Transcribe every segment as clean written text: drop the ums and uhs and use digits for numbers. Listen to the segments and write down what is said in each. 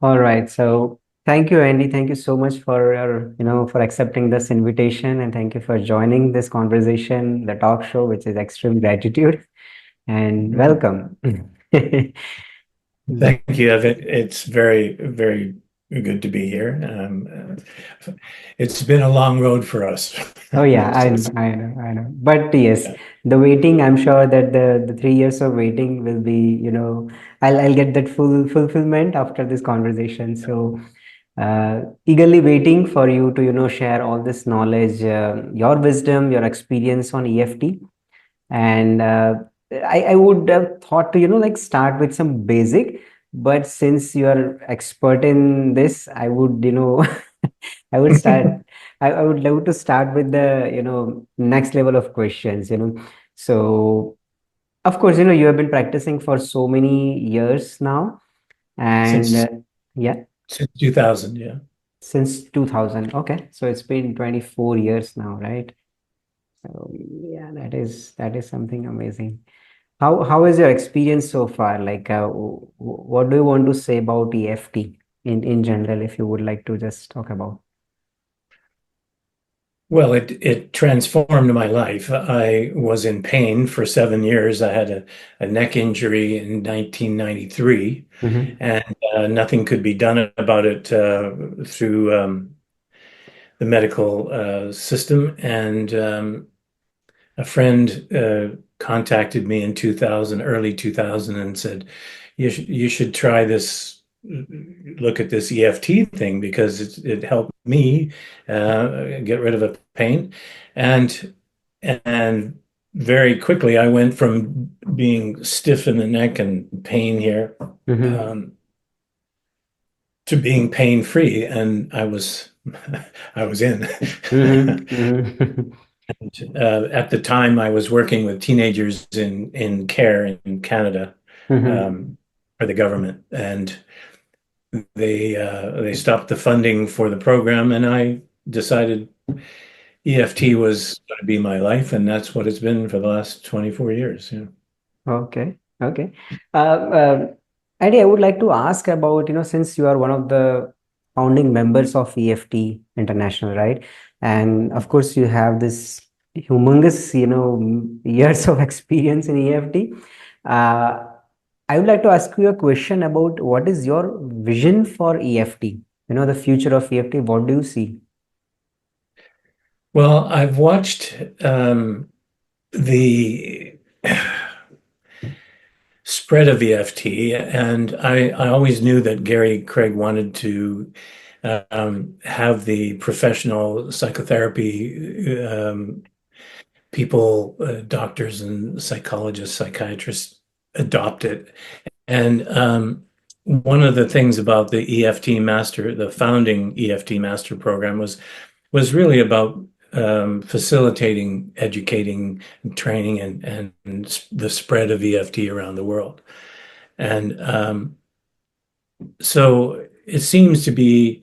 All right. So thank you, Andy. Thank you so much for for accepting this invitation, and thank you for joining this conversation, the talk show, which is extreme gratitude and Mhm. welcome. Thank you, Evan. It's very, very good to be here. It's been a long road for us. Oh yeah, I So know, it's, I know, I know. But yes, yeah. the waiting, I'm sure that the 3 years of waiting will be, I'll get that full fulfillment after this conversation. So eagerly waiting for you to, share all this knowledge, your wisdom, your experience on EFT. And I would have thought to, like start with some basic, but since you are expert in this, I would, I would start. I would love to start with the next level of questions. So of course you have been practicing for so many years now, and Since yeah, since 2000, yeah. since 2000. Okay, so it's been 24 years now, right? So yeah, that is something amazing. How is your experience so far? Like, what do you want to say about EFT in general, if you would like to just talk about? Well, it transformed my life. I was in pain for 7 years. I had a neck injury in 1993, Mm-hmm. and nothing could be done about it through the medical system. And a friend contacted me in 2000, early 2000, and said, you should try this, look at this EFT thing because it helped me get rid of a pain. And and very quickly I went from being stiff in the neck and pain here Mm-hmm. um, to being pain free, and I was I was in. Mm-hmm. Mm-hmm. At the time, I was working with teenagers in care in Canada Mm-hmm. um, for the government, and they stopped the funding for the program, and I decided EFT was going to be my life, and that's what it's been for the last 24 years. Yeah. Okay. Okay. Uh, uh, Eddie, I would like to ask about, since you are one of the founding members of EFT International, right? And of course, you have this humongous, years of experience in EFT. Uh, I would like to ask you a question about what is your vision for EFT? The future of EFT. What do you see? Well, I've watched the spread of EFT, and I always knew that Gary Craig wanted to have the professional psychotherapy people, doctors and psychologists, psychiatrists adopt it. And one of the things about the EFT Master, the founding EFT Master program, was really about facilitating, educating, training, and the spread of EFT around the world. And so it seems to be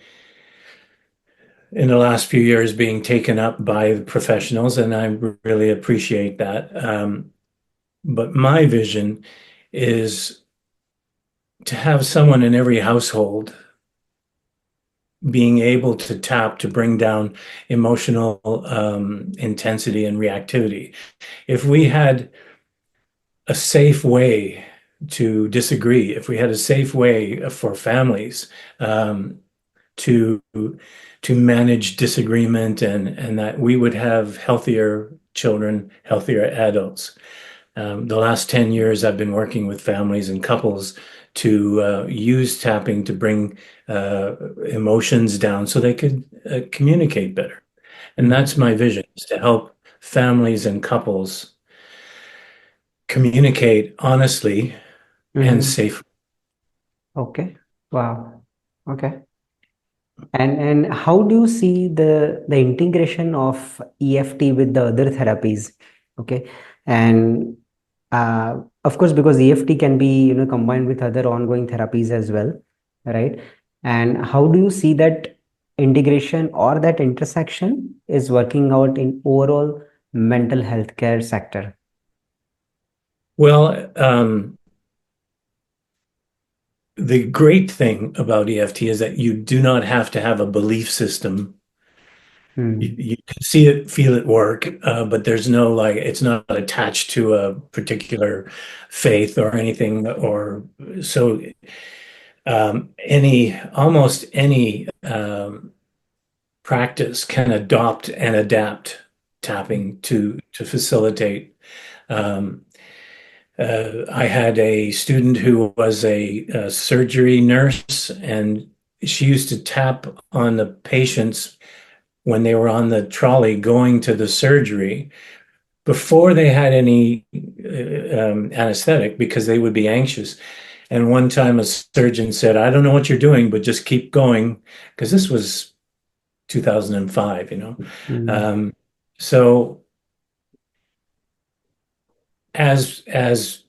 in the last few years being taken up by the professionals, and I really appreciate that. But my vision is to have someone in every household being able to tap to bring down emotional intensity and reactivity. If we had a safe way to disagree, if we had a safe way for families to manage disagreement, and that we would have healthier children, healthier adults. The last 10 years, I've been working with families and couples to use tapping to bring emotions down so they could communicate better. And Mhm. that's my vision, is to help families and couples communicate honestly and Mhm. safely. Okay. Wow. Okay. And how do you see the integration of EFT with the other therapies? Okay. And of course, because EFT can be, combined with other ongoing therapies as well, right? And how do you see that integration or that intersection is working out in overall mental health care sector? Well, the great thing about EFT is that you do not have to have a belief system. Hmm. You can see it, feel it work, but there's no like, it's not attached to a particular faith or anything. Or so almost any practice can adopt and adapt tapping to facilitate. Um, I had a student who was a surgery nurse, and she used to tap on the patients when they were on the trolley going to the surgery before they had any anesthetic because they would be anxious. And one time a surgeon said, I don't know what you're doing, but just keep going, because this was 2005, you know. Hmm. Um, so as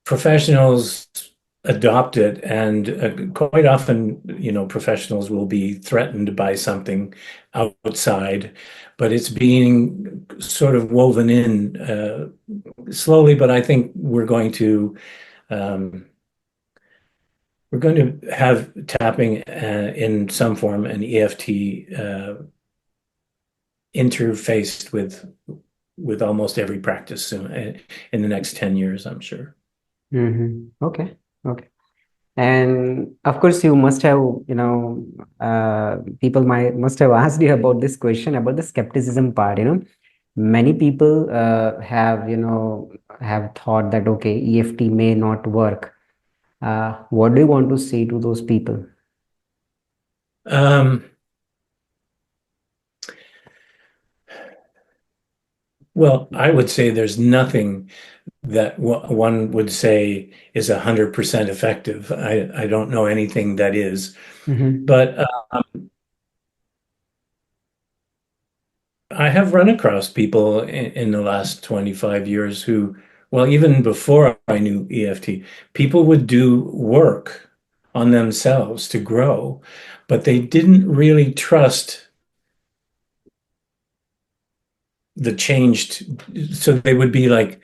professionals adopt it, and quite often, you know, professionals will be threatened by something outside, but it's being sort of woven in slowly. But I think um, we're going to have tapping in some form, and EFT interfaced with almost every practice soon, in the next 10 years, I'm sure. Okay. Okay. And of course, you must have, people might must have asked you about this question about the skepticism part. Many people have, have thought that, okay, EFT may not work. What do you want to say to those people? Um, well, I would say there's nothing that one would say is 100% effective. I don't know anything that is, Mm-hmm. but I have run across people in the last 25 years who, well, even before I knew EFT, people would do work on themselves to grow, but they didn't really trust the changed. So they would be like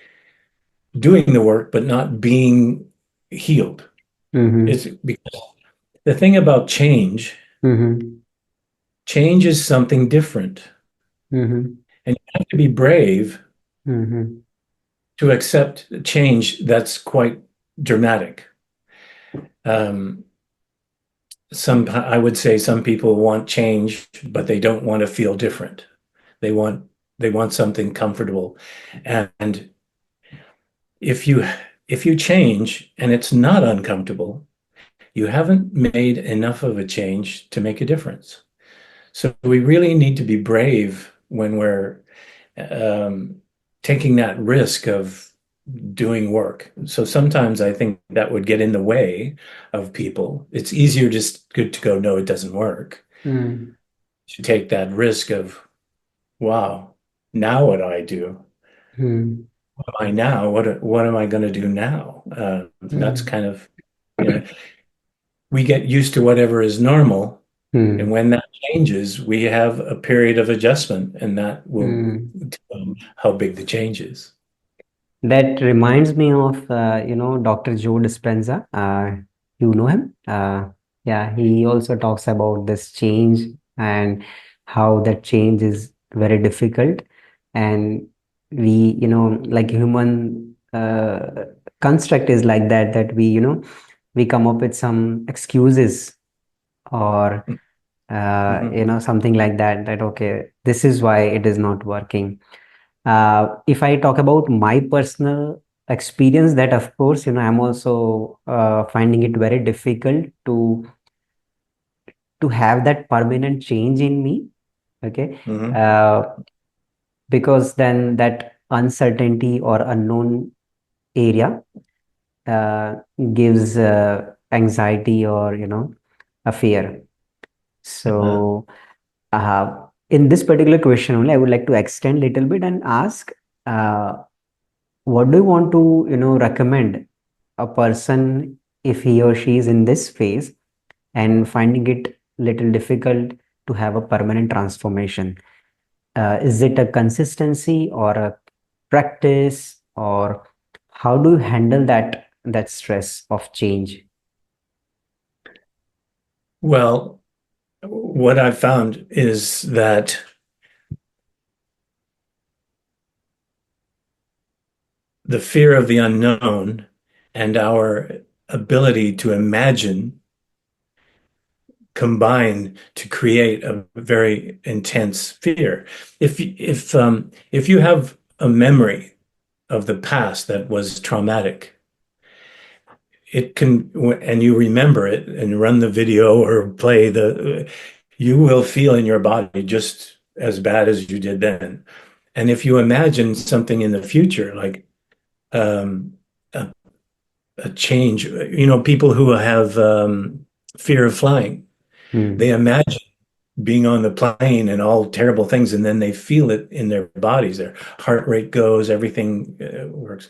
doing the work, but not being healed. Mm-hmm. It's because the thing about change, Mm-hmm. change is something different. Mm-hmm. And you have to be brave Mm-hmm. to accept change that's quite dramatic. Um, I would say some people want change, but they don't want to feel different. They want they want something comfortable. And if you if you change and it's not uncomfortable, you haven't made enough of a change to make a difference. So we really need to be brave when we're um, taking that risk of doing work. So sometimes I think that would get in the way of people. It's easier just good to go, no, it doesn't work. Mm-hmm. To take that risk of, wow, now what do I do? What am I now? What am I going to do now? That's Mm-hmm. kind of, you know, we get used to whatever is normal. And Mm-hmm. when that changes, we have a period of adjustment, and that will Mm-hmm. tell them how big the change is. That reminds me of, Dr. Joe Dispenza. You know him? Yeah, he also talks about this change and how that change is very difficult. And we, like human construct is like that, that we, we come up with some excuses or, Mhm. something like that, that, okay, this is why it is not working. If I talk about my personal experience, that of course, I'm also finding it very difficult to have that permanent change in me. Okay, Mhm. uh, because then that uncertainty or unknown area uh, gives anxiety or a fear. Uh-huh. So in this particular question only, I would like to extend a little bit and ask. Uh, what do you want to recommend a person if he or she is in this phase and finding it little difficult to have a permanent transformation? Is it a consistency or a practice, or how do you handle that stress of change? Well, what I've found is that the fear of the unknown and our ability to imagine combine to create a very intense fear. If you have a memory of the past that was traumatic, it can, and you remember it and run the video or play you will feel in your body just as bad as you did then. And if you imagine something in the future, like um, a, a change, people who have fear of flying, they Hmm. imagine being on the plane and all terrible things, and then they feel it in their bodies. Their heart rate goes, everything works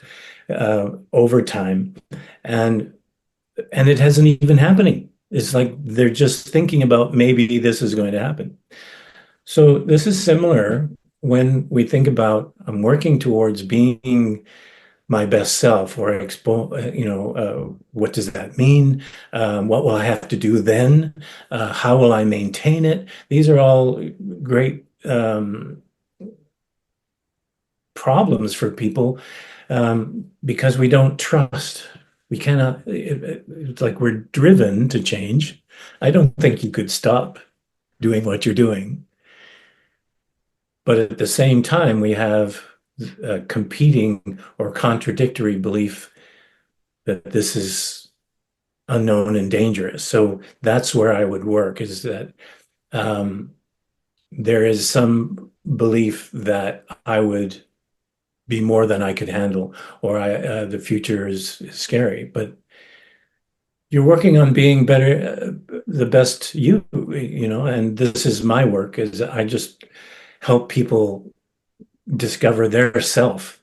over time, and it hasn't even happening. It's like they're just thinking about maybe this is going to happen. So this is similar when we think about I'm working towards being my best self or what does that mean? What will I have to do then? How will I maintain it? These are all great problems for people because we don't trust. We cannot, it's like we're driven to change. I don't think you could stop doing what you're doing. But at the same time, we have a competing or contradictory belief that this is unknown and dangerous. So that's where I would work is that um, there is some belief that I would be more than I could handle, or the future is scary. But you're working on being better, the best and this is my work is I just help people discover their self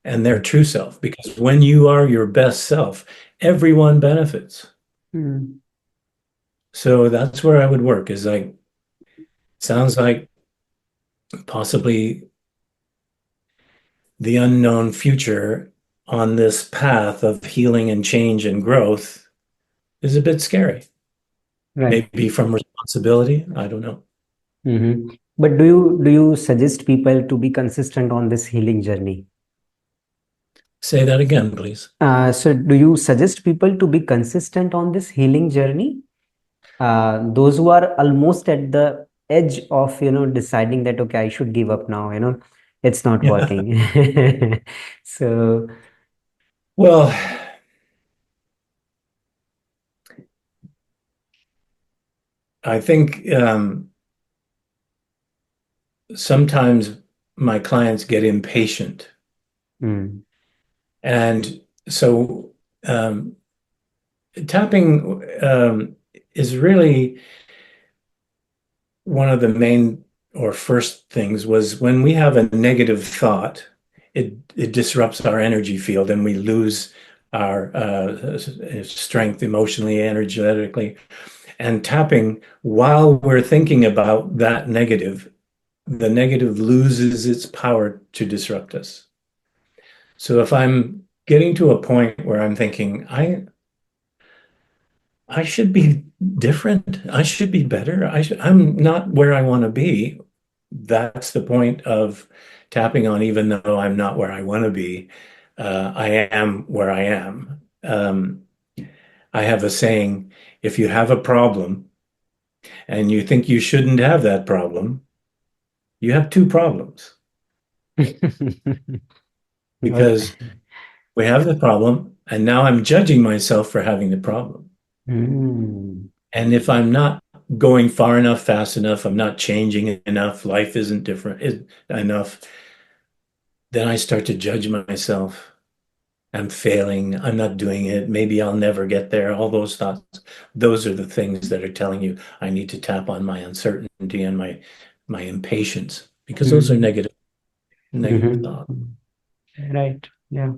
and their true self. Because when you are your best self, everyone benefits. Hmm. So that's where I would work is like, sounds like possibly the unknown future on this path of healing and change and growth is a bit scary. Right. Maybe from responsibility. I don't know. But do you suggest people to be consistent on this healing journey? Say that again, please. So do you suggest people to be consistent on this healing journey? Those who are almost at the edge of, deciding that, okay, I should give up now, it's not Yeah. working. So, Well, I think sometimes my clients get impatient. mm, And so tapping is really one of the main or first things was when we have a negative thought, it disrupts our energy field and we lose our strength emotionally, energetically. And tapping while we're thinking about that negative, the negative loses its power to disrupt us. So if I'm getting to a point where I'm thinking, I should be different. I should be better. I'm not where I want to be. That's the point of tapping on, even though I'm not where I want to be. I am where I am. I have a saying, if you have a problem and you think you shouldn't have that problem, you have two problems because okay. we have the problem and now I'm judging myself for having the problem. Mm. And if I'm not going far enough, fast enough, I'm not changing enough, life isn't enough, then I start to judge myself. I'm failing. I'm not doing it. Maybe I'll never get there. All those thoughts, those are the things that are telling you I need to tap on my uncertainty and my impatience because those are Mm. negative Mhm. thoughts. Right. Yeah.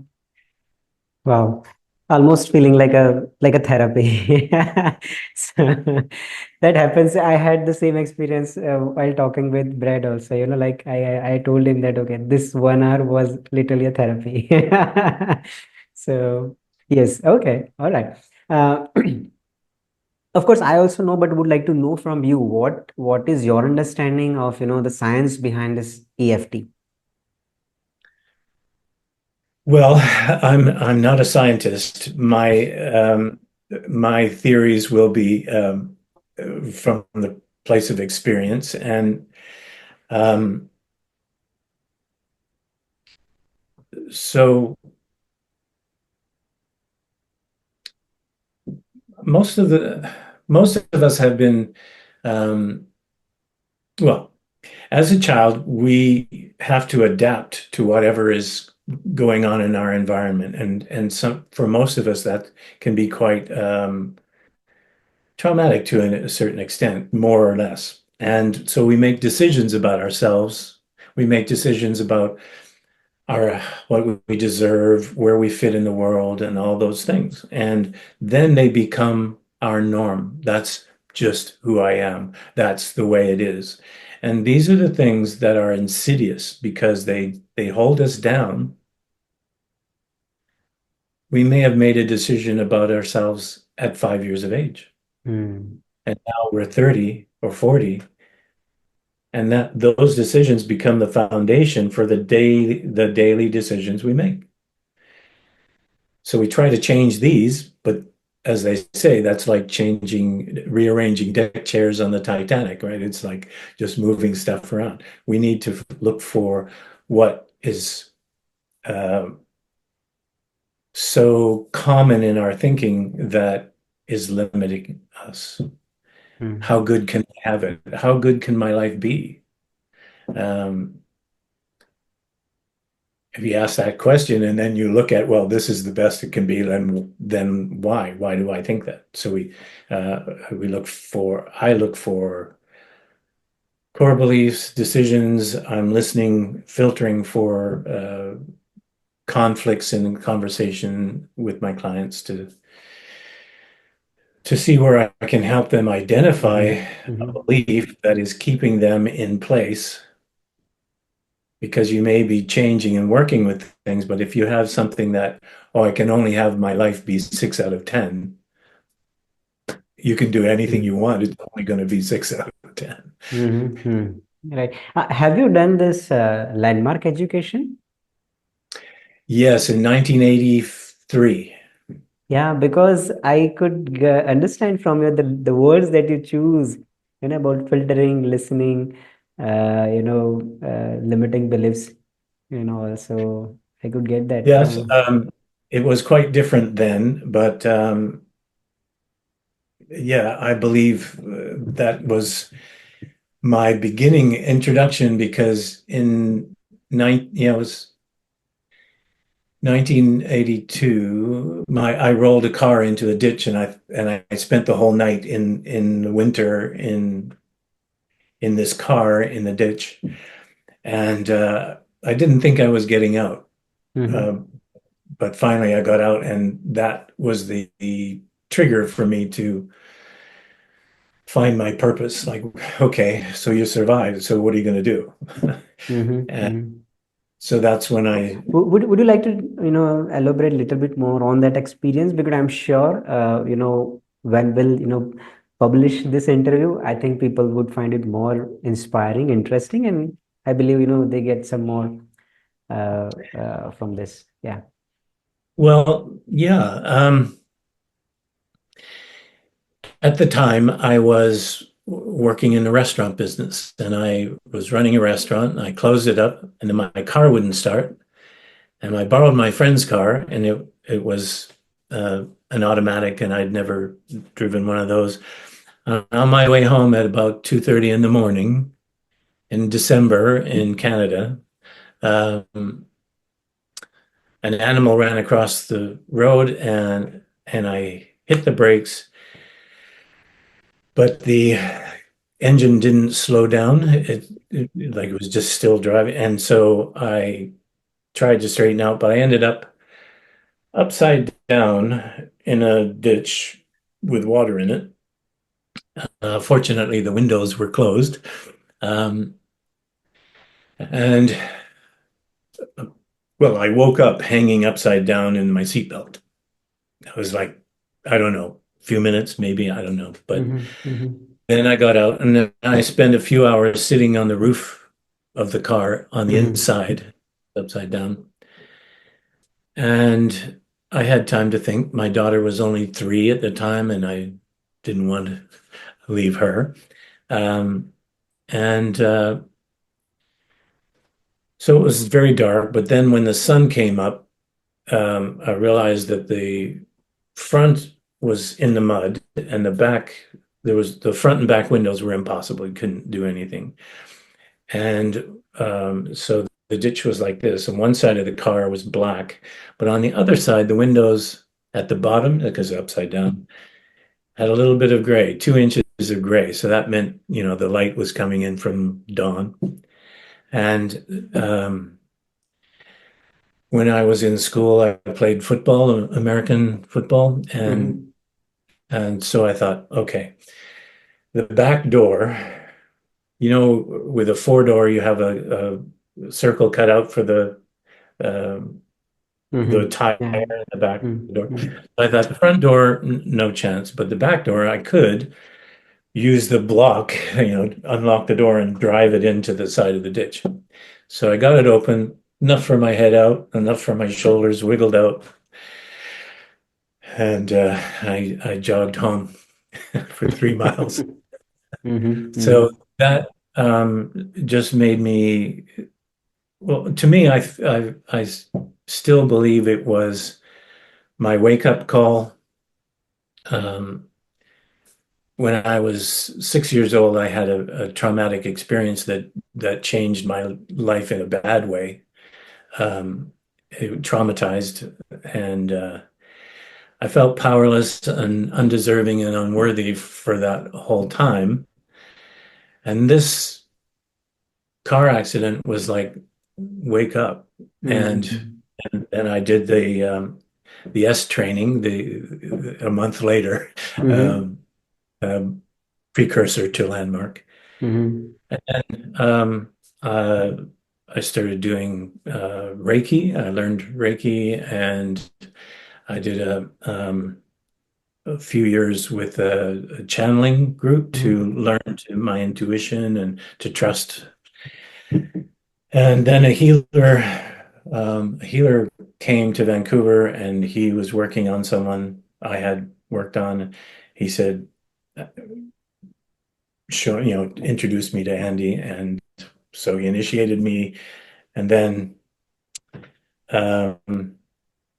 Wow. Almost feeling like a therapy. So that happens. I had the same experience while talking with Brad also. Like I told him that, okay, this 1 hour was literally a therapy. So yes, okay, all right. Uh, Of course, I also know, but would like to know from you what is your understanding of, the science behind this EFT? Well, I'm not a scientist. My theories will be from the place of experience, and um, so most of the most of us have been um, well, as a child, we have to adapt to whatever is going on in our environment, and some for most of us that can be quite traumatic to a certain extent, more or less. And so we make decisions about ourselves. We make decisions about our what we deserve, where we fit in the world, and all those things. And then they become our norm. That's just who I am. That's the way it is. And these are the things that are insidious because they hold us down. We may have made a decision about ourselves at 5 years of age, Hmm. and now we're 30 or 40, and that those decisions become the foundation for the daily decisions we make. So we try to change these, but as they say, that's like rearranging deck chairs on the Titanic, right? It's like just moving stuff around. We need to look for what is uh, so common in our thinking that is limiting us. Hmm. How good can I have it? How good can my life be? Um, if you ask that question and then you look at, well, this is the best it can be, then why? Why do I think that? So I look for core beliefs, decisions. I'm listening, filtering for conflicts in conversation with my clients to see where I can help them Hmm. identify a Hmm. belief that is keeping them in place, because you may be changing and working with things, but if you have something that, oh, I can only have my life be 6 out of 10, you can do anything Hmm. you want. It's only going to be 6 out of 10. Hmm. Right. Have you done this landmark education? Yes, in 1983. Yeah, because I could understand from you the words that you choose, about filtering, listening, limiting beliefs, also I could get that Yes, from. it was quite different then, but yeah, I believe that was my beginning introduction because it was 1982. I rolled a car into a ditch, and I spent the whole night in the winter in this car in the ditch, and I didn't think I was getting out, Hmm. uh, but finally I got out, and that was the trigger for me to find my purpose. Like, okay, so you survived, so what are you going to do? Hmm. And Hmm. so that's when I Would you like to, elaborate a little bit more on that experience? Because I'm sure, when we'll, publish this interview, I think people would find it more inspiring, interesting, and I believe, they get some more from this. Yeah. well, yeah. At the time, I was working in the restaurant business, and I was running a restaurant, and I closed it up, and then my car wouldn't start, and I borrowed my friend's car, and it was an automatic, and I'd never driven one of those. On my way home at about 2:30 in the morning in December in Canada, um, an animal ran across the road, and I hit the brakes, but the engine didn't slow down. Like it was just still driving. And so I tried to straighten out, but I ended up upside down in a ditch with water in it. Fortunately, the windows were closed. Um, and well, I woke up hanging upside down in my seatbelt. I was like, I don't know, few minutes, maybe, I don't know. But Mm-hmm. then I got out and then I spent a few hours sitting on the roof of the car on the Mm-hmm. inside, upside down. And I had time to think. My daughter was only 3 at the time, and I didn't want to leave her. Um, and so it was very dark. But then when the sun came up, I realized that the front was in the mud, and the back, there was the front and back windows were impossible. You couldn't do anything. And so the ditch was like this, and one side of the car was black, but on the other side, the windows at the bottom, because upside down, had a little bit of gray, 2 inches of gray. So that meant, the light was coming in from dawn. And when I was in school, I played football, American football, and Mm-hmm. and so I thought, okay, the back door, with a four door, you have a circle cut out for um, the Mm-hmm. tire Yeah. in the back door. Mm-hmm. I thought the front door, no chance, but the back door, I could use the block, unlock the door and drive it into the side of the ditch. So I got it open, enough for my head out, enough for my shoulders wiggled out, and I jogged home for 3 miles. Mm-hmm. So Mm-hmm. that just made me, well, to me, I still believe it was my wake up call. Um, when I was 6 years old, I had a traumatic experience that changed my life in a bad way. It traumatized, and I felt powerless and undeserving and unworthy for that whole time. And this car accident was like, wake up. And Mm-hmm. and I did the S training a month later, Mm-hmm. um, um, precursor to Landmark. Mm-hmm. And uh, I started doing Reiki. I learned Reiki, and I did a few years with a channeling group to Mm-hmm. learn to my intuition and to trust. And then a healer came to Vancouver, and he was working on someone I had worked on. He said, show, introduced me to Andy, and so he initiated me, and then um,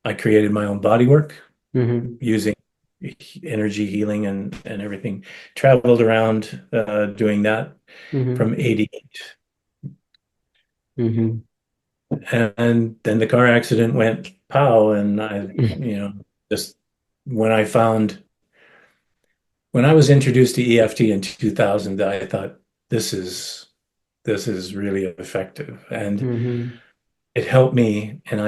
I created my own body work Mm-hmm. using energy healing and everything. Traveled around doing that from Mm-hmm. 88. Mm-hmm. And then the car accident went pow, and just when I found when I was introduced to EFT in 2000, I thought this is really effective, and Mm-hmm. it helped me, and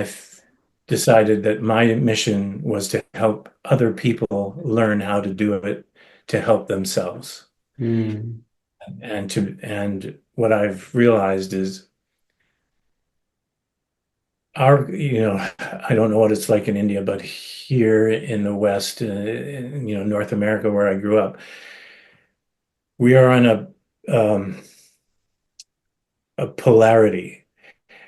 decided that my mission was to help other people learn how to do it to help themselves. Mm-hmm. And what I've realized is I don't know what it's like in India, but here in the West, North America, where I grew up, we are on a polarity.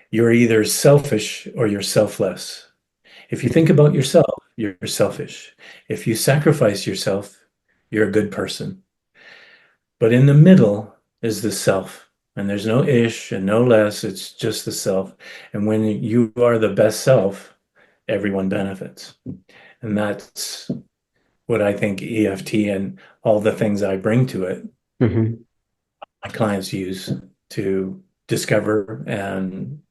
You're either selfish or you're selfless. If you think about yourself, you're selfish. If you sacrifice yourself, you're a good person. But in the middle is the self. And there's no ish and no less. It's just the self. And when you are the best self, everyone benefits. And that's what I think EFT and all the things I bring to it, Mm-hmm. my clients use to discover and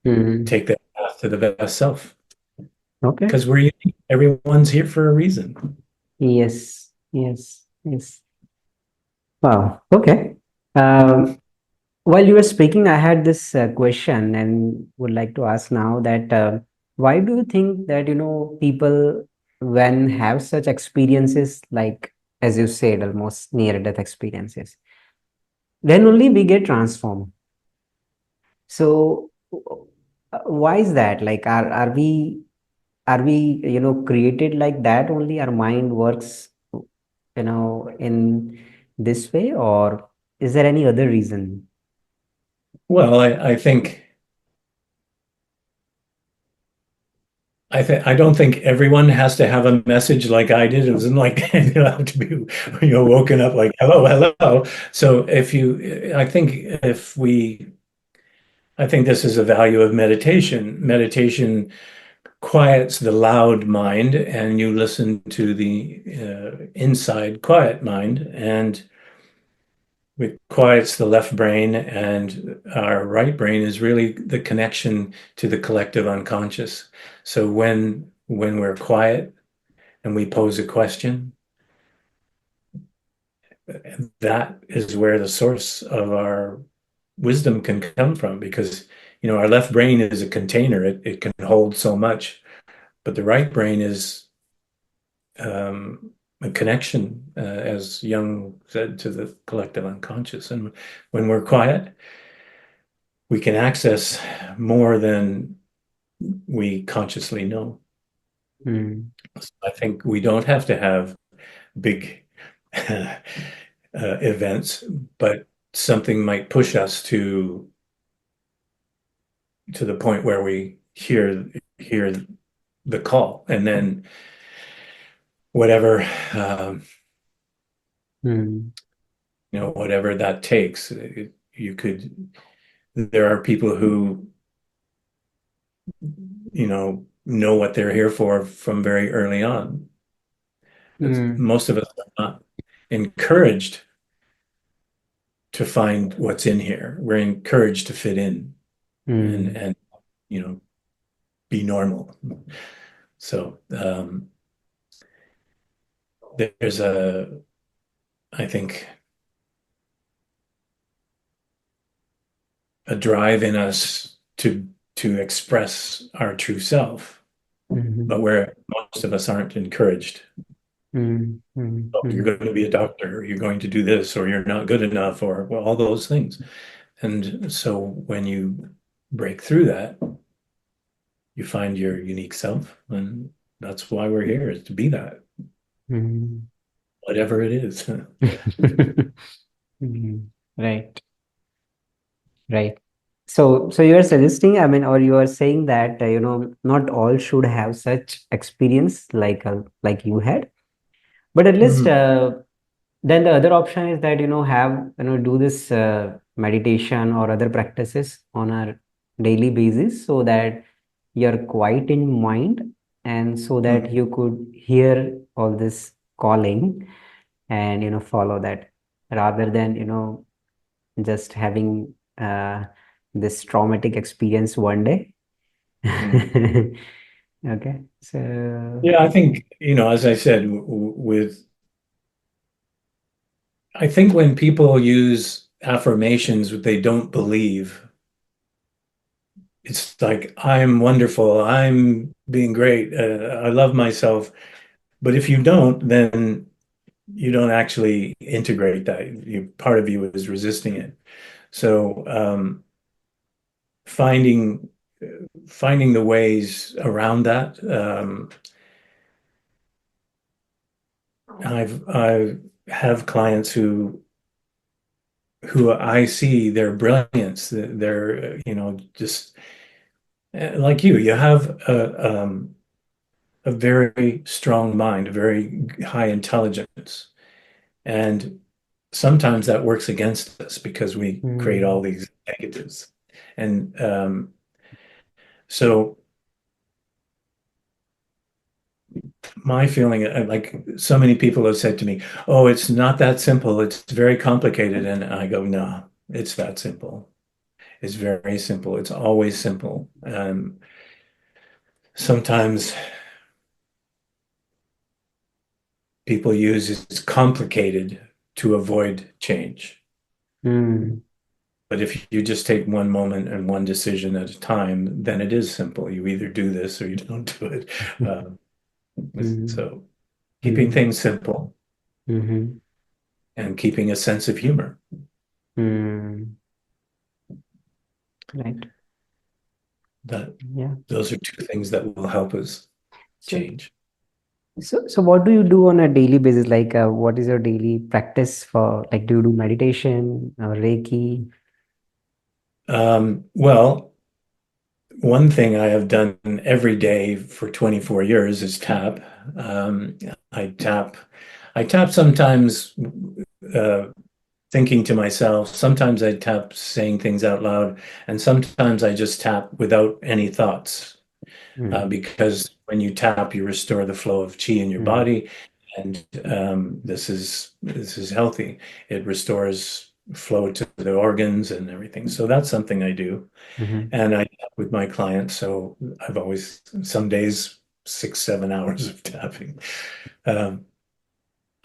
Mm-hmm. take that path to the best self. Okay. Because we're unique. Everyone's here for a reason. Yes. Yes. Yes. Wow. Okay. Um, while you were speaking, I had this question and would like to ask now that why do you think that, people when have such experiences like, as you said, almost near death experiences, then only we get transformed. So why is that? Like, are we? are we, created like that only? Our mind works, in this way, or is there any other reason? Well, I don't think everyone has to have a message like I did. It wasn't like you have to be, woken up like hello, hello. So I think this is a value of meditation. Meditation quiets the loud mind, and you listen to the inside quiet mind, and it quiets the left brain, and our right brain is really the connection to the collective unconscious. So when we're quiet and we pose a question, that is where the source of our wisdom can come from, because our left brain is a container. It can hold so much, but the right brain is a connection, as Jung said, to the collective unconscious. And when we're quiet, we can access more than we consciously know. Mm, So I think we don't have to have big events, but something might push us to the point where we hear the call, and then whatever mm, whatever that takes. There are people who know what they're here for from very early on. mm, Most of us are not encouraged to find what's in here. We're encouraged to fit in mm, and be normal. So there's I think, a drive in us to express our true self, mm, but where most of us aren't encouraged. mm, mm, Oh, you're mm, going to be a doctor, or you're going to do this, or you're not good enough, or well, all those things. And so when you break through that, you find your unique self, and that's why we're here, is to be that, mm. whatever it is. Mm, right, right. So you are suggesting, I mean, or you are saying that, not all should have such experience like you had, but at least, Mhm. then the other option is that, have, do this meditation or other practices on a daily basis, so that you're quiet in mind, and so that Mhm. you could hear all this calling, and follow that, rather than just having this traumatic experience one day. Mhm. Okay, so. Yeah, I think, as I said, I think when people use affirmations they don't believe, it's like, I'm wonderful, I'm being great, I love myself. But if you don't, then you don't actually integrate that. Part of you is resisting it. So finding finding the ways around that. I have clients who I see their brilliance. They're just like you. You have a very strong mind, a very high intelligence, and sometimes that works against us because we create all Mm, these negatives. And so my feeling, like so many people have said to me, oh, it's not that simple. It's very complicated. And I go, no, it's that simple. It's very simple. It's always simple. Sometimes people use it's complicated to avoid change. mm, But if you just take one moment and one decision at a time, then it is simple. You either do this or you don't do it. Um, mm, so keeping mm, things simple mhm, and keeping a sense of humor, mm. Right. that Yeah. those are two things that will help us. So, change. so what do you do on a daily basis? Like, what is your daily practice for, like, do you do meditation or Reiki? Well, one thing I have done every day for 24 years is tap. Um, I tap. I tap sometimes uh, thinking to myself. Sometimes I tap saying things out loud, and sometimes I just tap without any thoughts. Mm, Because when you tap, you restore the flow of chi in your mm, body, and this is healthy. It restores flow to the organs and everything. So that's something I do, mhm. and I tap with my clients. So I've always some days 6, 7 hours of tapping. Um,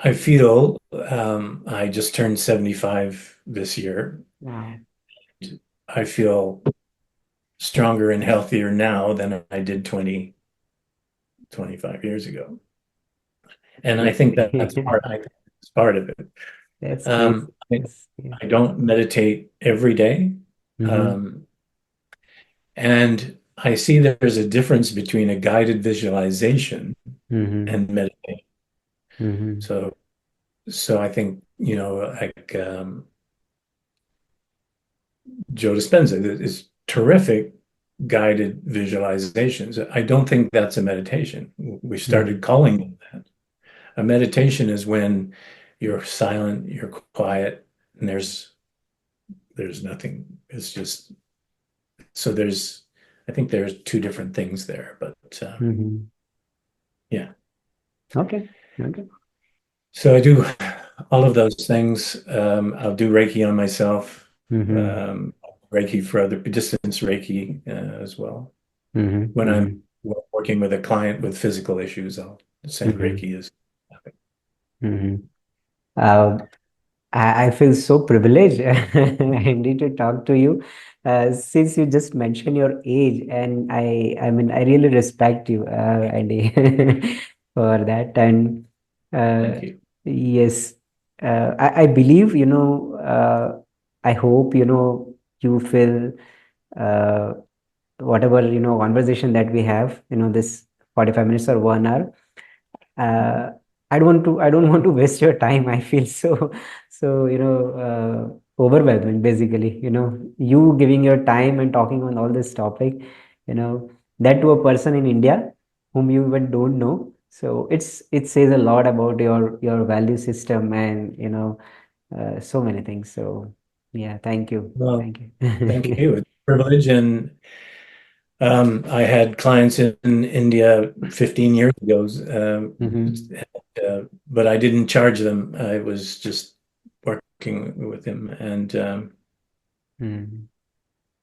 I feel I just turned 75 this year. Wow. I feel stronger and healthier now than I did 25 years ago. And I think that I think that's part of it. That's great. Um, I, That's great. I don't meditate every day. Mm-hmm. Um, and I see that there's a difference between a guided visualization Mm-hmm. and meditation. Mm-hmm. So, so I think, like Joe Dispenza is terrific guided visualizations. I don't think that's a meditation. We started calling them that. A meditation is when you're silent, you're quiet, and there's nothing. It's just so I think there's two different things there, but Mm-hmm. yeah. Okay. Okay. So I do all of those things. I'll do Reiki on myself, Mm-hmm. um, Reiki for other distance Reiki as well. Mm-hmm. When I'm Mm-hmm. working with a client with physical issues, I'll send Mm-hmm. Reiki as Mm-hmm. Uh, I feel so privileged. I need to talk to you. Since you just mentioned your age, and I mean, I really respect you, Andy, for that. And thank uh, you. yes, I believe, I hope, you feel uh, whatever, conversation that we have, this 45 minutes or 1 hour. uh, I don't want to waste your time. I feel so, overwhelming, basically, you giving your time and talking on all this topic, that to a person in India whom you even don't know. So it says a lot about your value system and, so many things. So yeah, thank you. Well, Thank thank you. you. It's a privilege, and I had clients in India 15 years ago, Hmm. but I didn't charge them. I was just working with him. And Hmm.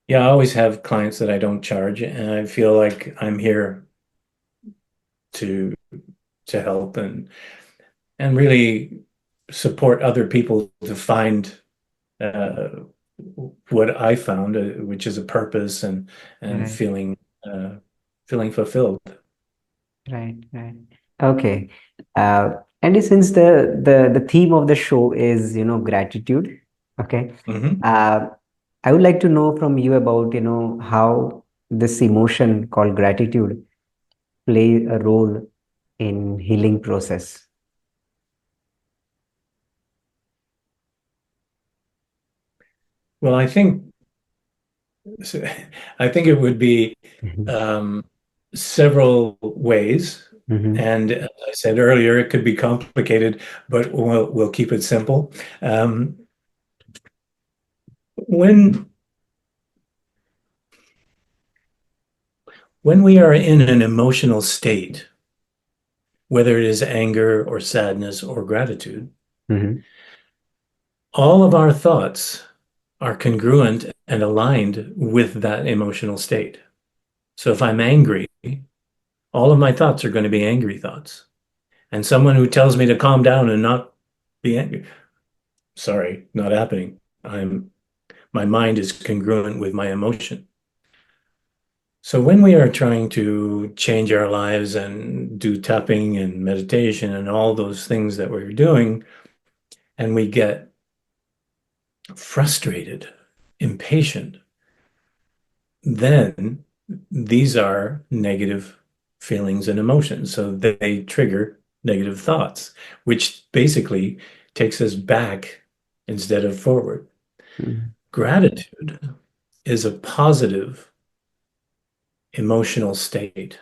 yeah, I always have clients that I don't charge, and I feel like I'm here to help and really support other people to find uh, what I found, which is a purpose and Right. uh, feeling fulfilled. Right, right. Okay. And since the theme of the show is, gratitude, okay. Mhm. Uh, I would like to know from you about, how this emotion called gratitude play a role in healing process. Well, I think it would be Hmm. um, several ways. Hmm. And as I said earlier, it could be complicated, but we'll keep it simple. Um, when when we are in an emotional state, whether it is anger or sadness or gratitude, Hmm. all of our thoughts are congruent and aligned with that emotional state. So if I'm angry, all of my thoughts are going to be angry thoughts. And someone who tells me to calm down and not be angry, sorry, not happening. My mind is congruent with my emotion. So when we are trying to change our lives and do tapping and meditation and all those things that we're doing, and we get frustrated, impatient, then these are negative. feelings and emotions. So they trigger negative thoughts, which basically takes us back instead of forward. Mm. Gratitude is a positive emotional state.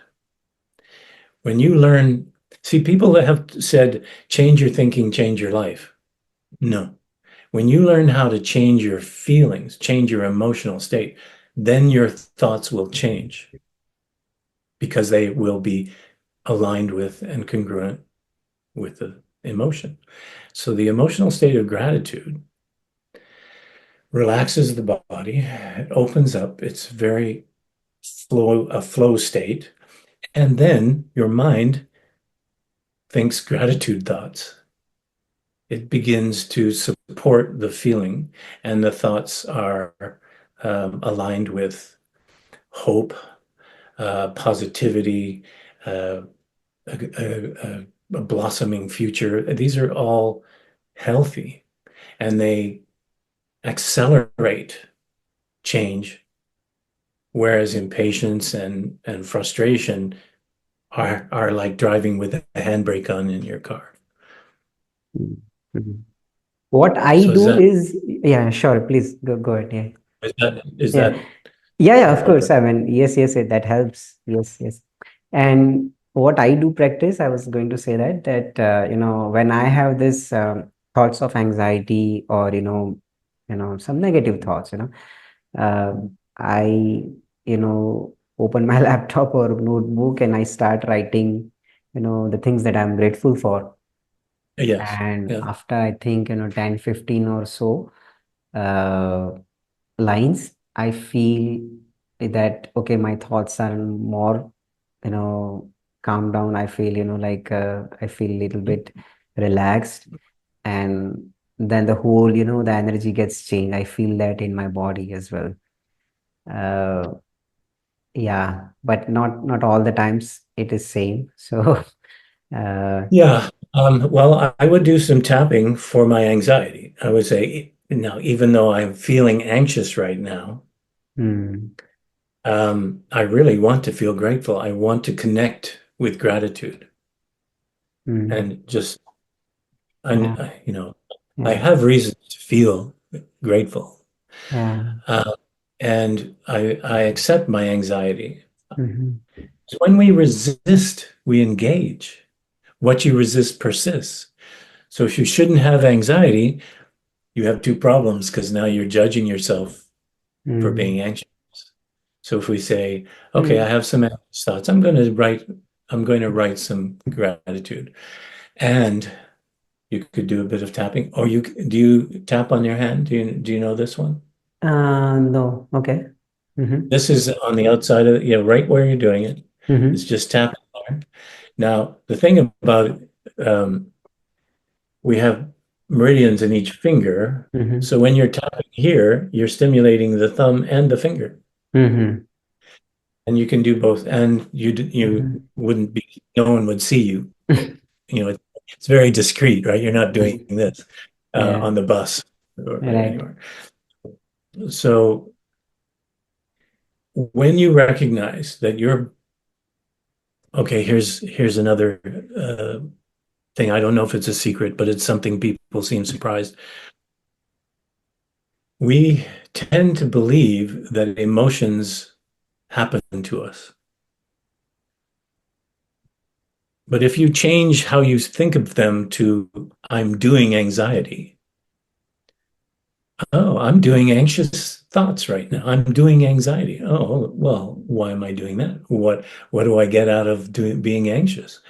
When you learn, see, people that have said, change your thinking, change your life. No. When you learn how to change your feelings, change your emotional state, then your thoughts will change because they will be aligned with and congruent with the emotion. So the emotional state of gratitude relaxes the body, it opens up, it's very a flow state, and then your mind thinks gratitude thoughts. It begins to support the feeling, and the thoughts are aligned with hope, positivity, uh, a blossoming future. These are all healthy, and they accelerate change, whereas impatience and frustration are like driving with a handbrake on in your car. Mm. Mhm. What I So do is, yeah, sure, please go ahead. Yeah. is Yeah. that Yeah, of okay? course. I mean, yes, that helps. Yes. And what I do practice, I was going to say that when I have this thoughts of anxiety or some negative thoughts, I open my laptop or notebook and I start writing, the things that I'm grateful for. Yes. And Yeah. after I think 10, 15 or so uh, lines, I feel that okay, my thoughts are more you know calm down. I feel like I feel a little bit relaxed, and then the whole the energy gets changed. I feel that in my body as well. uh yeah, but not all the times it is same. So uh Yeah. Well, I would do some tapping for my anxiety. I would say, now, even though I'm feeling anxious right now, mm, I really want to feel grateful. I want to connect with gratitude mm, and just, yeah, I yeah, have reasons to feel grateful. yeah, Uh, and I accept my anxiety. hmm, So when we resist, we engage. What you resist persists. So if you shouldn't have anxiety, you have two problems because now you're judging yourself for mm, being anxious. So if we say, okay, I mm. have some anxious thoughts, I'm going to write some gratitude. And you could do a bit of tapping, or do you tap on your hand? Do you know this one? No, okay. Mm-hmm. This is on the outside of, right where you're doing it. It's Mm-hmm. just tapping there. Now, the thing about we have meridians in each finger. Mm-hmm. So when you're tapping here, you're stimulating the thumb and the finger. Mm-hmm. And you can do both. And you Mm-hmm. wouldn't be, no one would see you. It's very discreet, right? You're not doing this Yeah, on the bus or right. anywhere. So when you recognize that you're okay, here's another thing. I don't know if it's a secret, but it's something people seem surprised. We tend to believe that emotions happen to us. But if you change how you think of them to, I'm doing anxiety. Oh, I'm doing anxious thoughts right now. I'm doing anxiety. Oh, well, why am I doing that? What do I get out of being anxious?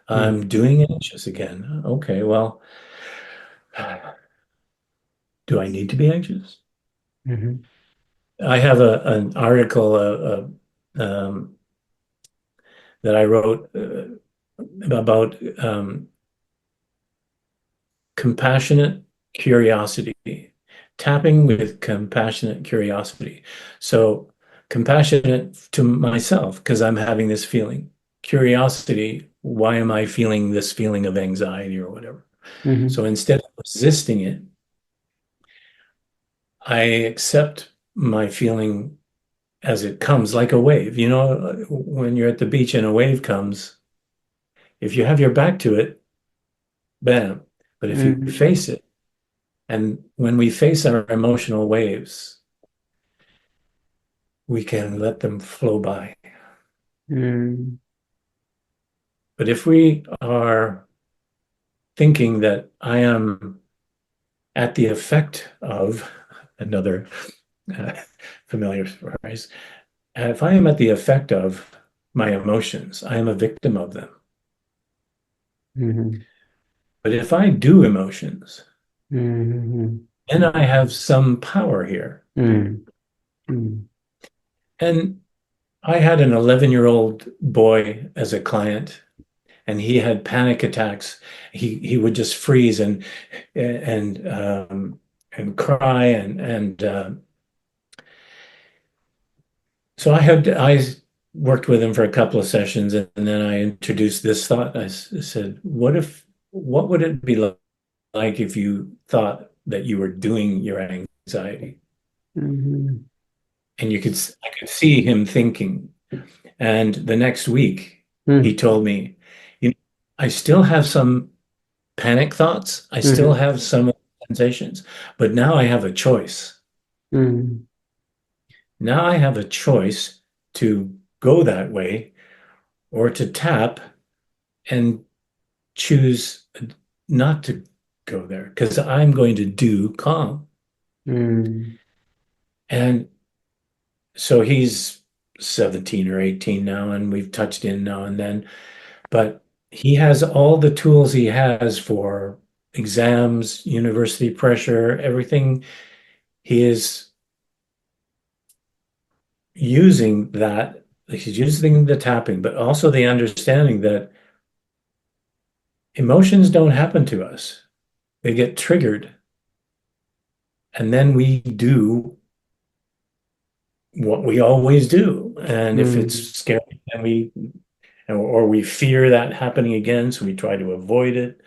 Mm-hmm. I'm doing anxious again. Okay, well, do I need to be anxious? Mm-hmm. I have an article that I wrote about compassionate curiosity, tapping with compassionate curiosity. So, compassionate to myself because I'm having this feeling. Curiosity, why am I feeling this feeling of anxiety or whatever? So, Mm-hmm. instead of resisting it, I accept my feeling as it comes, like a wave. You know, when you're at the beach and a wave comes, if you have your back to it, bam. But if you Mm, face it, and when we face our emotional waves, we can let them flow by. mm, But if we are thinking that I am at the effect of another uh, familiar phrase, if I am at the effect of my emotions, I am a victim of them. mm, But if I do emotions, mm, then I have some power here. mm, mm, And I had an 11-year-old boy as a client, and he had panic attacks. He would just freeze and and cry and so I worked with him for a couple of sessions, and then I introduced this thought. Said, what would it be like if you thought that you were doing your anxiety? mm, And I could see him thinking. And the next week, he mm, told me, you know, I still have some panic thoughts. I still mm, have some sensations, but now I have a choice. mm, Now I have a choice to go that way or to tap and choose not to go there because I'm going to do calm. mm, And so he's 17 or 18 now, and we've touched in now and then, but he has all the tools he has for exams, university pressure, everything. He is using that, he's using the tapping, but also the understanding that emotions don't happen to us. They get triggered, and then we do what we always do. And if it's mm, scary, then or we fear that happening again, so we try to avoid it.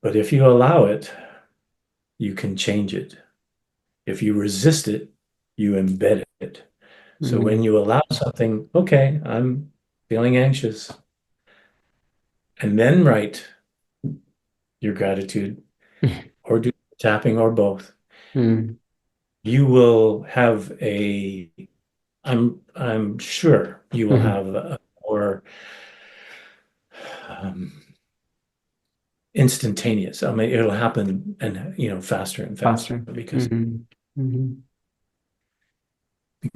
But if you allow it, you can change it. If you resist it, you embed it. So when mm, you allow something, okay, I'm feeling anxious, and then write your gratitude or do tapping or both, mm, you will have I'm sure you will mm, have a more um, instantaneous. I mean, it'll happen and faster and faster faster. because Mm, mm,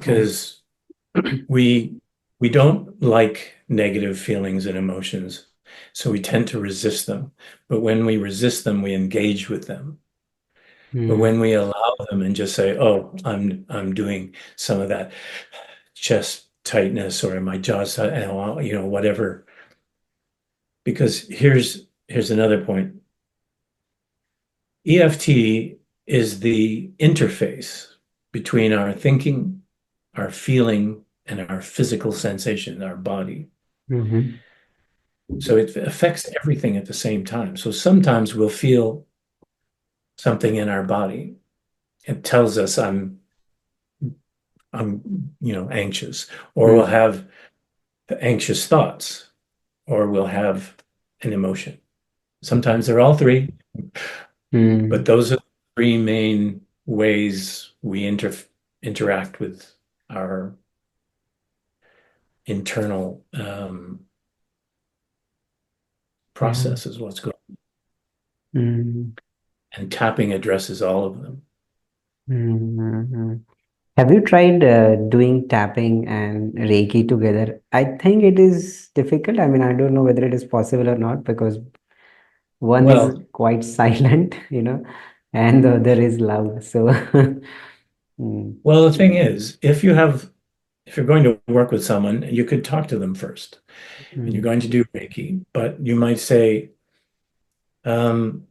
oh, because we we don't like negative feelings and emotions, so we tend to resist them. But when we resist them, we engage with them. But mm, when we allow them and just say, "Oh, I'm doing some of that chest tightness or my jaws, whatever." Because here's another point. EFT is the interface between our thinking, our feeling, and our physical sensation, our body. mhm, So it affects everything at the same time. So sometimes we'll feel something in our body. It tells us I'm anxious, or we'll mm, have anxious thoughts, or we'll have an emotion. Sometimes they're all three, but mm, those are the three main ways we interact with our internal yeah. process is what's going on. Mm, And tapping addresses all of them. mm. Have you tried doing tapping and Reiki together? I think it is difficult. I mean, I don't know whether it is possible or not because one is Well, quite silent, and the other is loud. So, mm, the thing is, if you're going to work with someone, you could talk to them first, and you're mm, going to do Reiki, but you might say, um,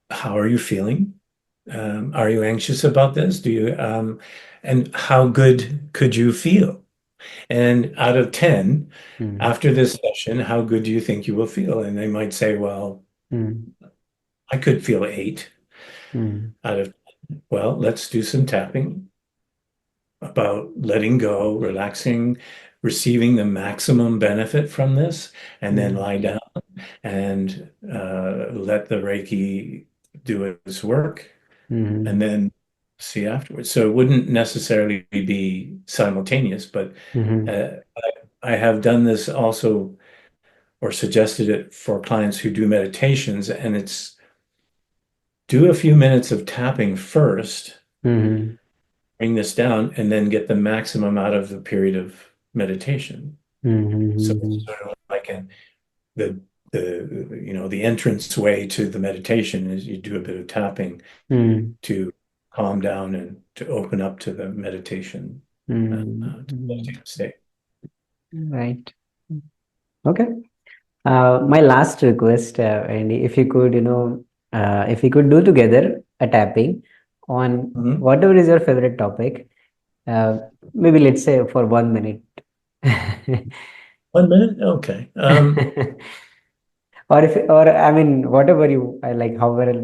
"How are you feeling? Are you anxious about this? And how good could you feel? And out of 10, mm, after this session, how good do you think you will feel?" And they might say, "Well, mm, I could feel 8 mm, out of 10." well, let's do some tapping about letting go, relaxing, receiving the maximum benefit from this, and then Mm, lie down and let the Reiki do its work, and mhm, then see afterwards. So it wouldn't necessarily be simultaneous, but mhm, uh, I have done this also or suggested it for clients who do meditations, and it's do a few minutes of tapping first, mhm, bring this down, and then get the maximum out of the period of meditation. So it's mhm, sort of like the the entrance way to the meditation is you do a bit of tapping mhm, to calm down and to open up to the meditation, mhm, to the mhm. meditative state. Right. Okay. My last request, Andy, if you could, if you could do together a tapping on Mhm. whatever is your favorite topic, uh, maybe let's say for 1 minute. 1 minute? Okay. Or if, or I mean, whatever you I like, however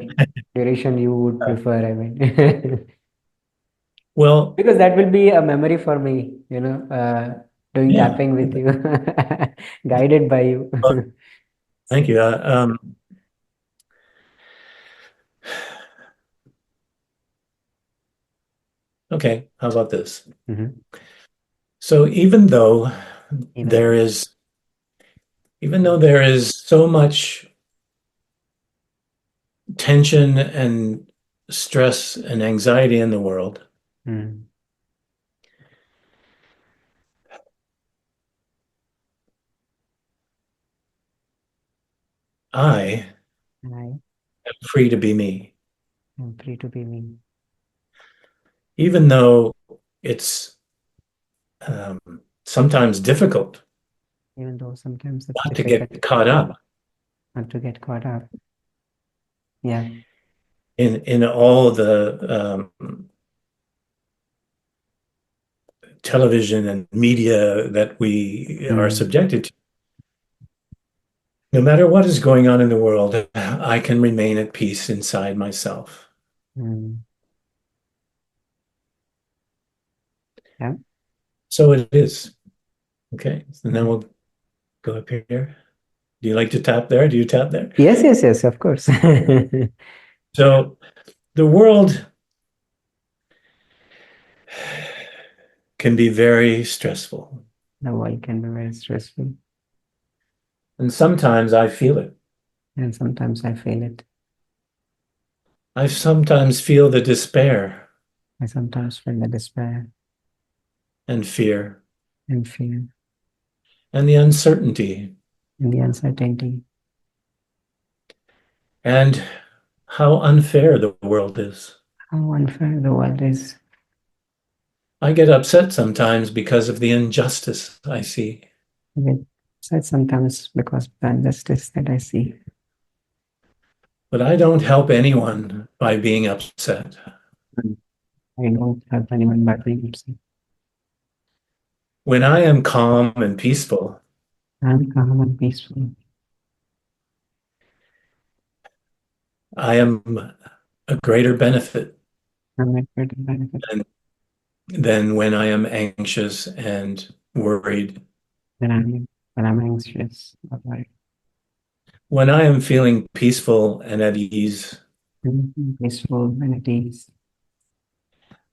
duration you would prefer, I mean. Well, Because that will be a memory for me, doing yeah. tapping with you, guided by you. Well, thank you. Okay, how about this? Mhm. So Even there though. is, even though there is so much tension and stress and anxiety in the world, Mm. I I am free to be me, am free to be me, even though it's um, sometimes difficult even though sometimes it's not to difficult get caught up not to get caught up. Yeah. in all the television and media that we are Mm. subjected to. No matter what is going on in the world, I can remain at peace inside myself. Mm. Yeah. So it is. Okay. And then we'll go up here. Do you like to tap there? Do you tap there? Yes, yes, yes, of course. The So the world can be very stressful. world can be very stressful, And sometimes I feel it. and sometimes I feel it. I sometimes feel the despair I sometimes feel the despair and fear and fear and the uncertainty and the uncertainty. and how unfair the world is. How unfair the world is. I get upset sometimes because of the injustice I see, I get sad sometimes because of the injustice that I see. but I don't help anyone by being upset. Mm. I don't help anyone by being upset. When I am calm and peaceful, I'm calm and peaceful. I am a greater benefit I'm at greater benefit than, than when I am anxious and worried. than when I'm anxious or worried. When I am feeling peaceful and at ease, I'm peaceful and at ease.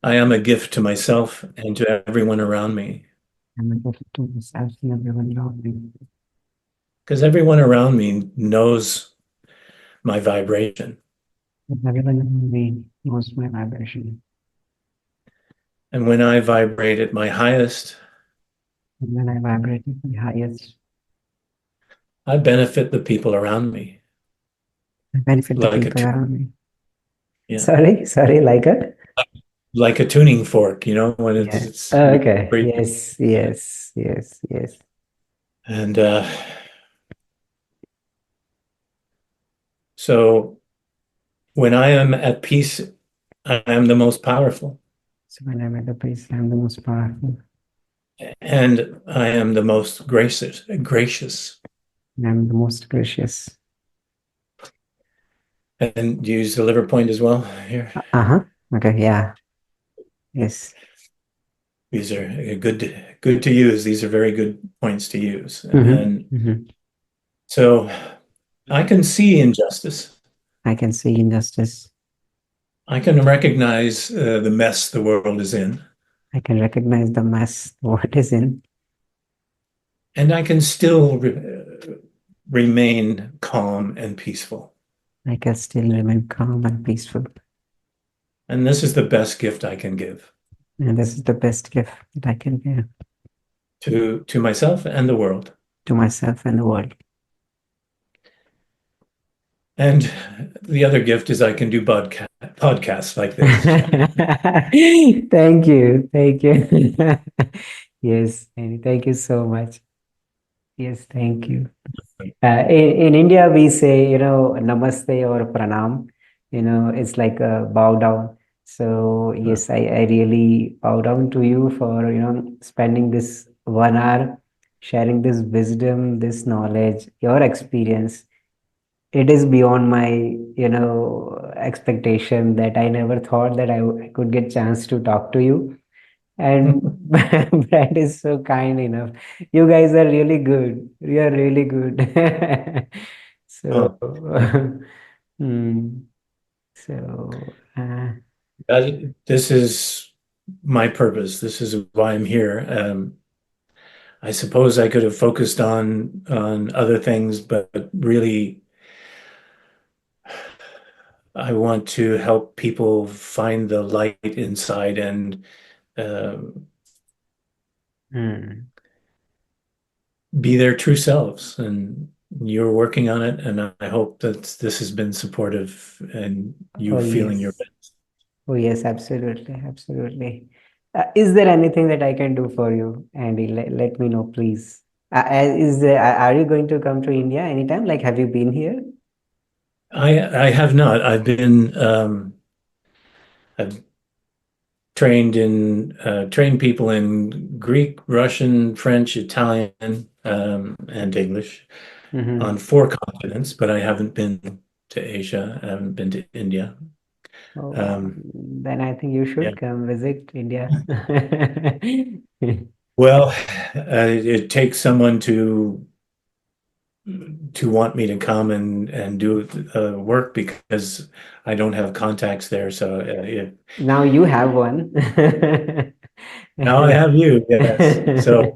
I am a gift to myself and to everyone around me. I'm a gift to myself and everyone around me. Because everyone around me knows my vibration. And everyone around me knows my vibration. And when I vibrate at my highest, And when I vibrate at my highest, I benefit the people around me I benefit the like a people around me. yeah, Sorry, like a? like a tuning fork, when Yeah. it's Oh, okay. really, Yes, yes, yes, yes. and so when I am at peace, I am the most powerful, So when I'm at the place, I'm the most powerful. and I am the most gracious. And I'm the most gracious. And do you use the liver point as well here? Uh-huh. Okay. Yeah. Yes. These are good to use. These are very good points to use. Mm-hmm. And Mm-hmm. so I can see injustice. I can see injustice. I can recognize the mess the world is in, I can recognize the mess what is in. and I can still remain calm and peaceful. I can still remain calm and peaceful. And this is the best gift I can give And this is the best gift that I can give to myself and the world. to myself and the world. And the other gift is I can do podcasts like this. Thank you. Thank you. Yes, and thank you so much. Yes, thank you. In India, we say, namaste or pranam. It's like a bow down. So, yes, I really bow down to you for, spending this 1 hour, sharing this wisdom, this knowledge, your experience. It is beyond my, expectation that I never thought that I could get chance to talk to you. And Brad is so kind enough. You guys are really good. You are really good. So, Oh, thank you. hmm, so, This is my purpose. This is why I'm here. I suppose I could have focused on other things, but really, I want to help people find the light inside and um hmm. be their true selves. And you're working on it, and I hope that this has been supportive and Oh, you feeling your yes. best. Oh, yes, absolutely. Absolutely. Is there anything that I can do for you, Andy? Let me know, please. Are you going to come to India anytime? Like, have you been here? I have not. I've trained people in Greek, Russian, French, Italian, and English on Mm-hmm. 4 continents, but I haven't been to Asia. I haven't been to India. Oh, Um, then I think you yeah. should come visit India. Well, it takes someone to want me to come and do work because I don't have contacts there. So Now you have one. now I have you. Yes. So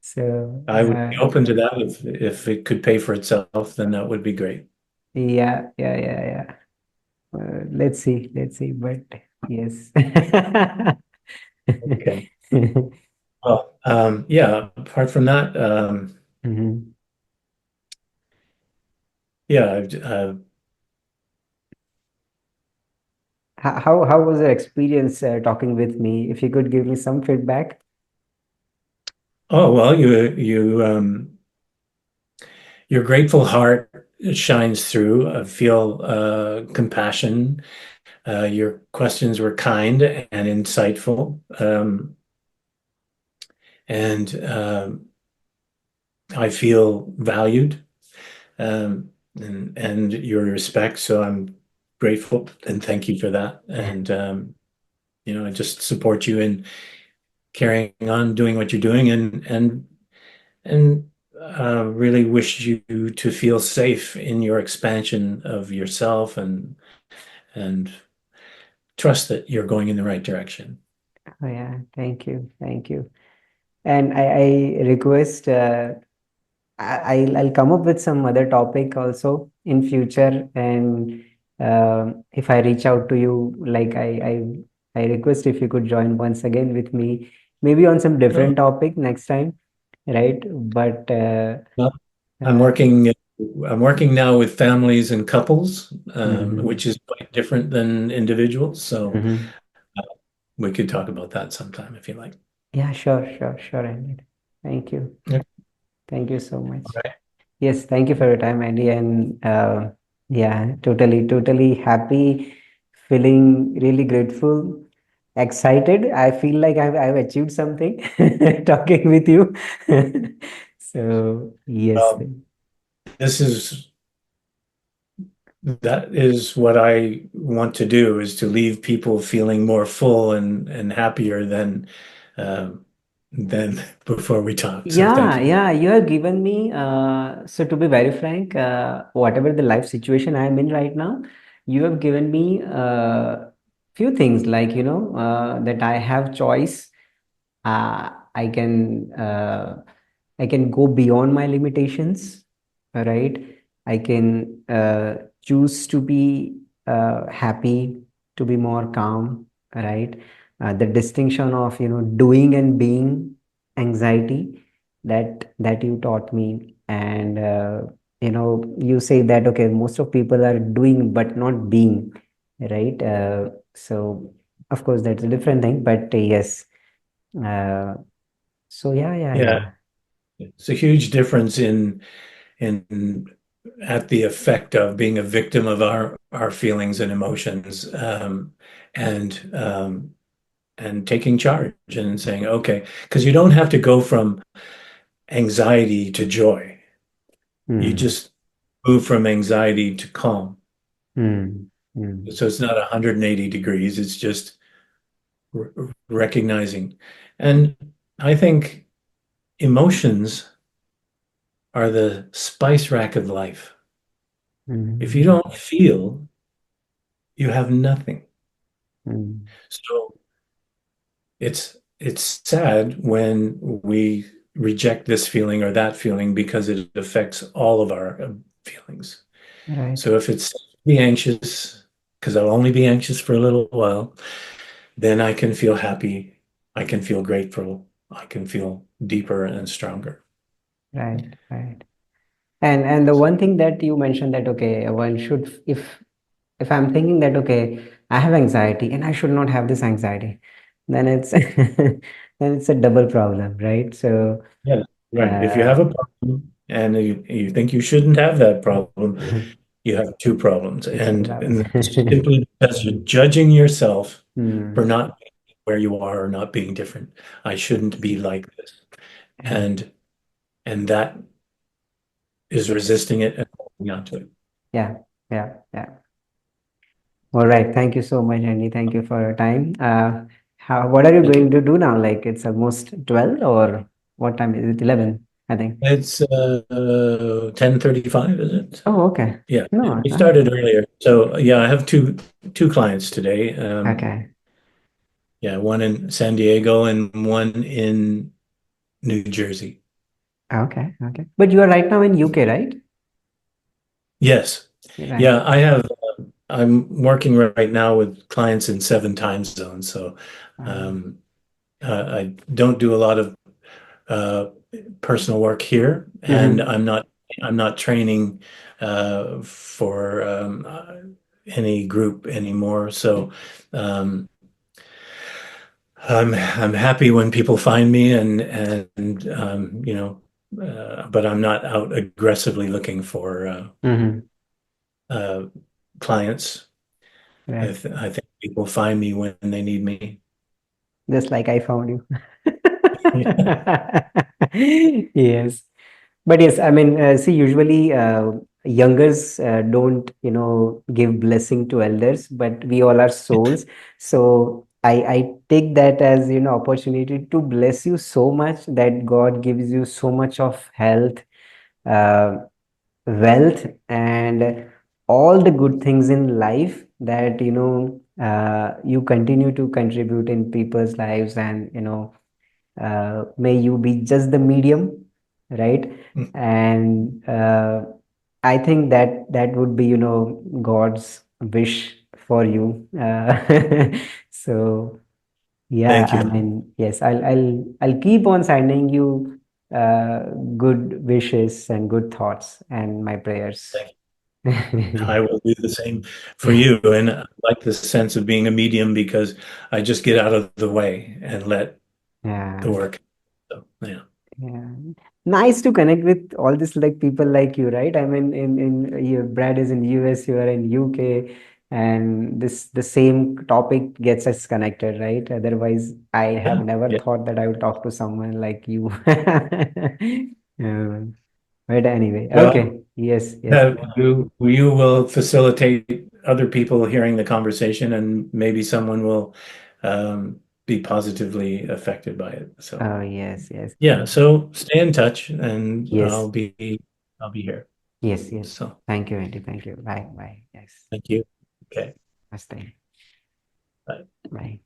So, I would be open to that if it could pay for itself, then that would be great. yeah, yeah, yeah, yeah. Let's see, but yes. Okay. Well, yeah, apart from that, Mhm. yeah, How was your experience talking with me? If you could give me some feedback. oh, well, your grateful heart shines through. I feel compassion. Your questions were kind and insightful. And I feel valued and your respect. So I'm grateful and thank you for that. And I just support you in carrying on doing what you're doing and really wish you to feel safe in your expansion of yourself and trust that you're going in the right direction. Oh yeah, thank you, thank you. And I request I'll come up with some other topic also in future. And if I reach out to you, like I request if you could join once again with me, maybe on some Oh, different topic next time, right? But well, I'm uh, working I'm working now with families and couples, mhm, which is quite different than individuals. So mhm. we could talk about that sometime if you like. Yeah, sure, sure, sure, Andy. Thank you. Yeah. Thank you so All much. right. Yes, thank you for your time, Andy. And yeah, totally happy, feeling really grateful, excited. I feel like I've achieved something talking with you. So, yes. Well, this is that is what I want to do, is to leave people feeling more full and happier than before we talk. So thank Yeah, you. yeah, you have given me, so to be very frank, whatever the life situation I am in right now, you have given me few things like, that I have choice. I can I can go beyond my limitations, right? I can choose to be happy, to be more calm, right? The distinction of, doing and being, anxiety, that you taught me. And you say that, okay, most of people are doing but not being, right? So of course that's a different thing, but yes. uh, so yeah, yeah, Yeah, yeah. it's a huge difference in at the effect of being a victim of our feelings and emotions, and and taking charge and saying, okay, because you don't have to go from anxiety to joy. You Hmm. just move from anxiety to calm. Hmm. Hmm. So it's not 180 degrees, it's just recognizing. And I think emotions are the spice rack of life. If you Hmm. don't feel, you have nothing. Hmm. So it's sad when we reject this feeling or that feeling because it affects all of our feelings. Right, So if it's be anxious, because I'll only be anxious for a little while, then I can feel happy, I can feel grateful, I can feel deeper and stronger. right, right. And the one thing that you mentioned, that okay, one should, if I'm thinking that okay, I have anxiety and I should not have this anxiety, then it's then it's a double problem, right? So Yeah, right. If you uh, have a problem and you think you shouldn't have that problem, you have two problems. it's a And problem. that's simply because you're judging yourself for Hmm. not being where you are or not being different. I shouldn't be like this. Right. And that is resisting it and holding on to it. Yeah, yeah, yeah. All right. Thank you so much, Andy. Thank you for your time. What are you Thank you. going to do now? Like it's almost 12, or what time is it? 11, I think. It's 10:35, is it? Oh, okay. Yeah, No, we started earlier. So yeah, I have two clients today. okay. Yeah, one in San Diego and one in New Jersey. Okay. Okay. But you are right now in UK, right? Yes. You're right. Yeah, I'm working right now with clients in 7 time zones. So um, I don't do a lot of uh, personal work here, and Mm-hmm. I'm not training for any group anymore. So um, I'm happy when people find me and but I'm not out aggressively looking for Mm-hmm. uh, clients. Right. I think people find me when they need me. Just like I found you. Yes. But yes, I mean, see, usually youngers don't, give blessing to elders, but we all are souls. So I take that as, opportunity to bless you so much that God gives you so much of health, uh, wealth, and all the good things in life, that, you continue to contribute in people's lives, and, may you be just the medium, right? And I think that would be, God's wish for you. So yeah, Thank I you. mean, yes, I'll keep on sending you good wishes and good thoughts and my prayers. Thank you. I will do the same for you. And I like the sense of being a medium because I just get out of the way and let the Yeah. work. So, yeah. Yeah, nice to connect with all this like people like you, right? I mean, Brad is in US, you are in UK, and this the same topic gets us connected, right? Otherwise, I have Yeah. never Yeah. thought that I would talk to someone like you. Yeah. But anyway, Well, okay. Yes, yes. that you will facilitate other people hearing the conversation, and maybe someone will be positively affected by it. So Oh, yes, yes. yeah, so stay in touch, and Yes, I'll be here. yes, yes. So Thank you, Andy. Thank you. Bye, bye. Yes. thank you. Okay. Namaste. Bye. Bye.